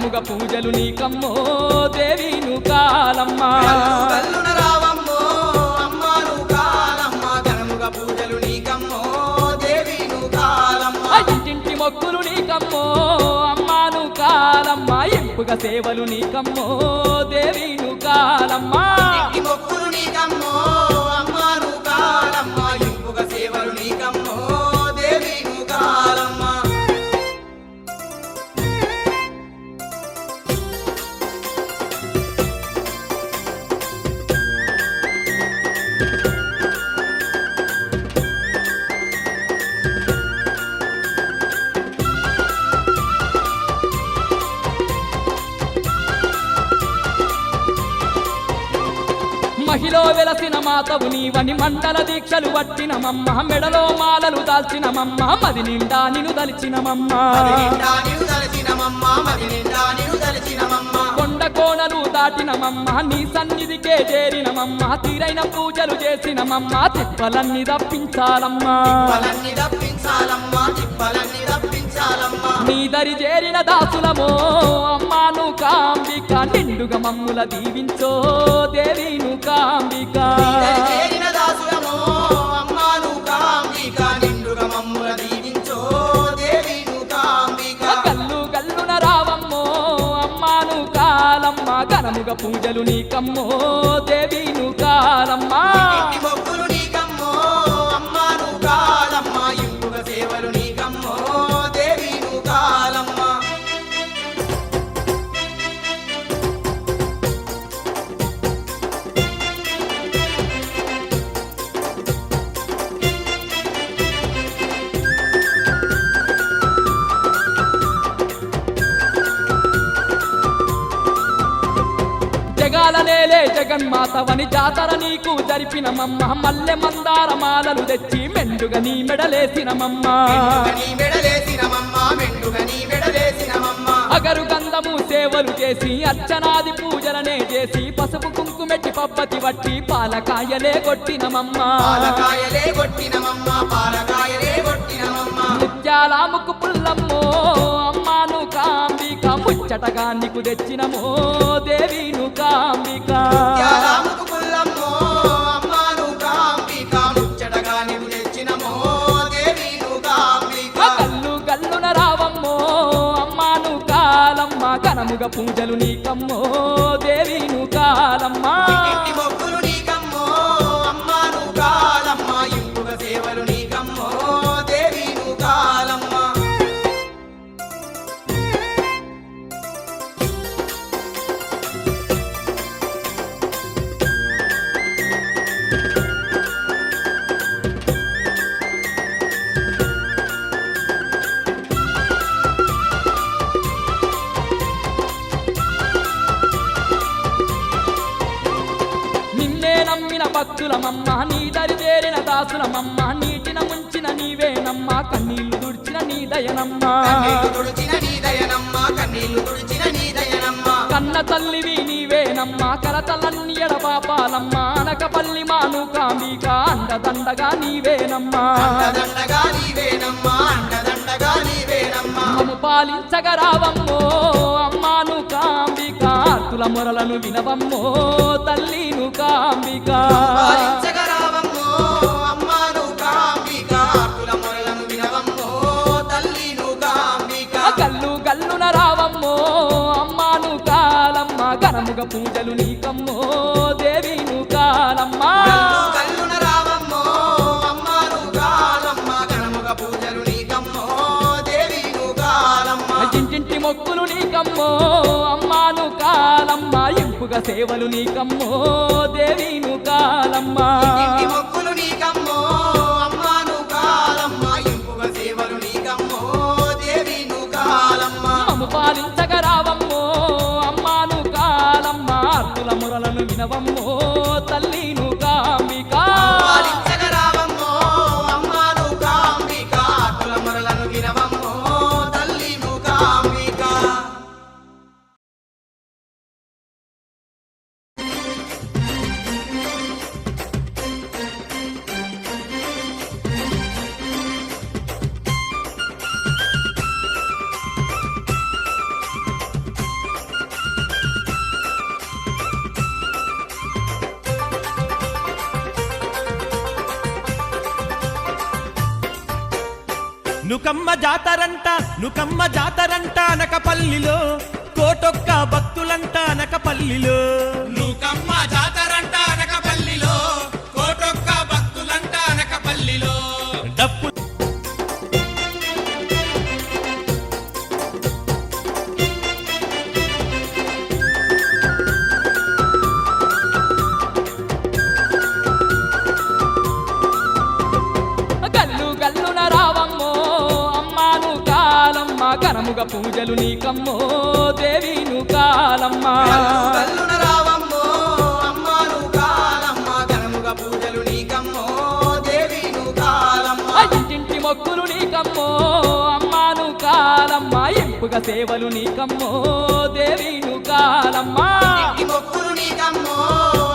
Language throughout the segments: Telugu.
ఘనముగా పూజలు నీకమ్మో దేవి నువ్వు కాలమ్మ కల్లున రావమ్మో అమ్మ నువ్వు కాలమ్మ ఘనముగా పూజలు నీకమ్మో దేవి నువ్వు కాలమ్మ ఇంటింటి మొక్కులు నీకమ్మో అమ్మ నువ్వు కాలమ్మ ఇంపుగా సేవలు నీకమ్మో దేవి నువ్వు కాలమ్మ ఇంటి మొక్కులు నీకమ్మో అమ్మ నువ్వు కాలమ్మ ఇంపుగా సేవలు నీకమ్మో దేవి నువ్వు కాలమ్మ మహిలో వెలసిన మాతవు నీవని మండల దీక్షలు పట్టినమమ్మ మెడలో మాలలు దాల్చినమమ్మ మది నిండా నిన్ను దలిచినమమ్మ కొండ కోణలు దాటినమమ్మ నీ సన్నిధికే చేరినమమ్మ తీరైన పూజలు చేసినమమ్మ తిప్పలన్నీ తప్పించాలమ్మా నీ దరి చేరిన దాసులమో అమ్మా నువ్వు కాంబిక నిండుగా మమ్ముల దీవించో దేవి నువ్వు కాంబిక కల్లు కల్లున రావమ్మో అమ్మా నువ్వు కాలమ్మ ఘనముగా పూజలు నీకమ్మో దేవి నువ్వు కాలమ్మ సేవలు నీకమ్మో దేవి నువ్వు కాలమ్మ జగాల నేలే జగన్మాతవని జాతర నీకు జరిపినమమ్మ మల్లె మందార మాలలు తెచ్చి మెండుగా నీ మెడలేసినమమ్మ అగరు గంధము సేవలు చేసి అర్చనాది పూజలనే చేసి పసుపు కుంకుమెట్టి పబ్బతి వట్టి పాలకాయలే కొట్టినమమ్మ ముత్యాల ముక్కు పుల్లమ్మో అమ్మాను కాంబిక ముచ్చటగా నీకు తెచ్చినమో దేవి నువ్వు కాంబిక కల్లు కల్లున రావమ్మో అమ్మాను కాలమ్మ ఘనముగా పూజలు నీకమ్మో దేవి నువ్వు కాలమ్మ సేవలు నీకమ్మో దేవి నువ్వు కాలమ్మ నిన్నే నమ్మిన భక్తులమమ్మ నీ దరి చేరిన దాసులమమ్మ నీటిన ముంచిన నీవేనమ్మ కన్నీళ్లు దుడిచిన నీ దయనమ్మ కన్న తల్లివి నీవేనమ్మ కరతలన్నీ ఎడపాపాలమ్మ అనకపల్లి మాను కాంబిక అండదండగా నీవేనమ్మా మమ్ము పాలించగరావమ్మో అమ్మాను కాంబిక ఆర్తుల మొరలను వినవమ్మో తల్లిను కాంబిక గల్లు గల్లున రావమ్మో అమ్మాను కాలమ్మ ఘనముగా పూజలు నీకమ్మో దేవి నువ్వు కాలమ్మ ఇంటింటి మొక్కులు నీకమ్మో అమ్మాను కాలమ్మ ఇంపుగా సేవలు నీకమ్మో దేవి నువ్వు కాలమ్మ మమ్ము పాలించగరావమ్మో అమ్మాను కాలమ్మ ఆర్తుల మురలను వినవమ్మో తల్లిను కాంబిక నుకమ్మ జాతరంట అనకపల్లిలో కోటొక్క భక్తులంట అనకపల్లిలో నుకమ్మ జాతరంట అనకపల్లిలో కోటొక్క భక్తులంట అనకపల్లిలో డప్పు గల్లు గల్లున రావమ్మో అమ్మాను కాలమ్మ ఘనముగ పూజలు నీకమ్మో దేవిను కాలమ్మ గల్లున రావమ్మో అమ్మాను కాలమ్మ ఘనముగా పూజలు నీకమ్మో దేవిను కాలమ్మ ఇంటింటి మొక్కులు నీకమ్మో అమ్మాను కాలమ్మ ఎంపుగా సేవలు నీకమ్మో దేవిను కాలమ్మ ఈ మొక్కులు నీకమ్మో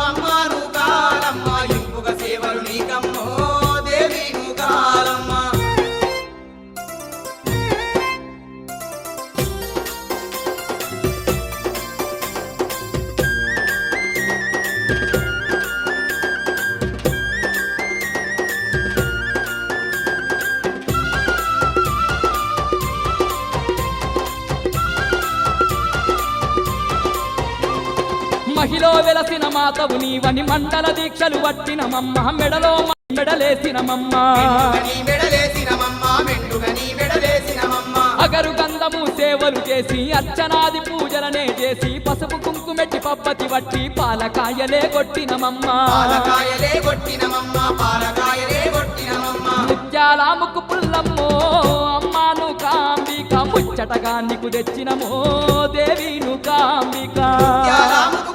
అమ్మాను కాలమ్మ ఇంపుగా సేవలు నీకమ్మో దేవిను కాలమ్మ మహిలో వెలసిన మాతవు నీవని మండల దీక్షలు పట్టినమమ్మ మెడలేసినమమ్మ నీ మెడలేసినమమ్మ మెండుగా నీ మెడలేసినమమ్మ అగరు గంధము సేవలు చేసి అర్చనాది పూజలనే చేసి పసుపు కుంకుమెట్టి పబ్బతి వట్టి పాలకాయలే కొట్టినమమ్మ పాలకాయలే కొట్టినమమ్మ పాలకాయలే కొట్టినమమ్మ ముత్యాల ముక్కు పుల్లమ్మో అమ్మాను కాంబిక ముచ్చటగా నీకు తెచ్చినమో దేవిను కాంబిక యారాముకు